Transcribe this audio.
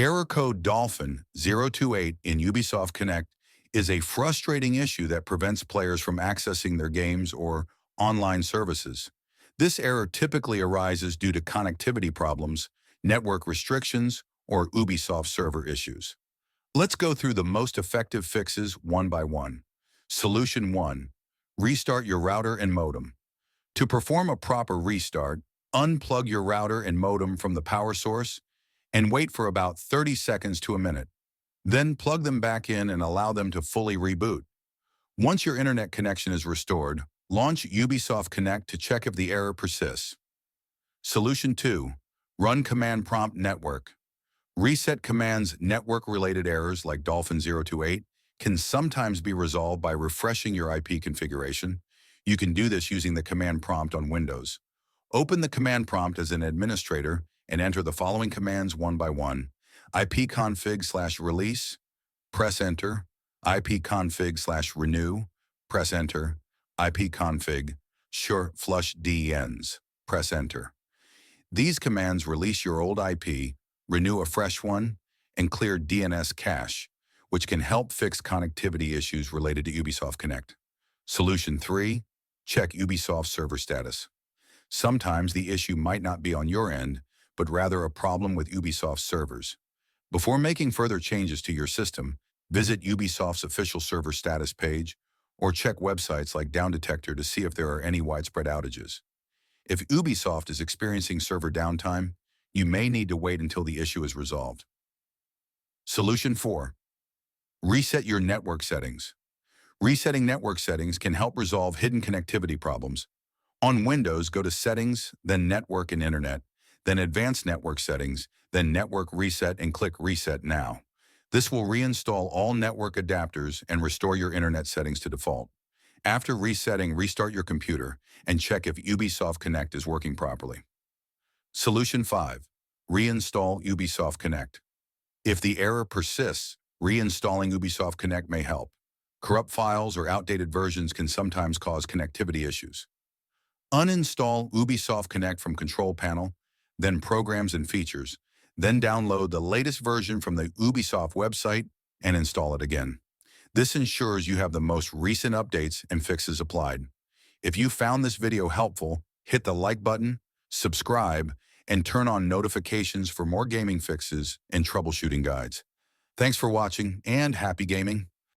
Error Code Dolphin-028 in Ubisoft Connect is a frustrating issue that prevents players from accessing their games or online services. This error typically arises due to connectivity problems, network restrictions, or Ubisoft server issues. Let's go through the most effective fixes one by one. Solution 1. Restart your router and modem. To perform a proper restart, unplug your router and modem from the power source and wait for about 30 seconds to a minute. Then plug them back in and allow them to fully reboot. Once your internet connection is restored, launch Ubisoft Connect to check if the error persists. Solution 2. Run Command Prompt Network. Reset commands network-related errors like Dolphin-028 can sometimes be resolved by refreshing your IP configuration. You can do this using the command prompt on Windows. Open the command prompt as an administrator and enter the following commands one by one. ipconfig/release, press enter. ipconfig/renew, press enter. ipconfig sure flush DENs, press enter. These commands release your old IP, renew a fresh one, and clear DNS cache, which can help fix connectivity issues related to Ubisoft Connect. Solution 3. Check Ubisoft server status. Sometimes the issue might not be on your end, but rather a problem with Ubisoft's servers. Before making further changes to your system, visit Ubisoft's official server status page or check websites like Down Detector to see if there are any widespread outages. If Ubisoft is experiencing server downtime, you may need to wait until the issue is resolved. Solution 4. Reset your network settings. Resetting network settings can help resolve hidden connectivity problems. On Windows, go to Settings, then Network and Internet, then Advanced Network Settings, then Network Reset and click Reset Now. This will reinstall all network adapters and restore your internet settings to default. After resetting, restart your computer and check if Ubisoft Connect is working properly. Solution 5. Reinstall Ubisoft Connect. If the error persists, reinstalling Ubisoft Connect may help. Corrupt files or outdated versions can sometimes cause connectivity issues. Uninstall Ubisoft Connect from Control Panel, then Programs and Features, then download the latest version from the Ubisoft website and install it again. This ensures you have the most recent updates and fixes applied. If you found this video helpful, hit the like button, subscribe, and turn on notifications for more gaming fixes and troubleshooting guides. Thanks for watching and happy gaming.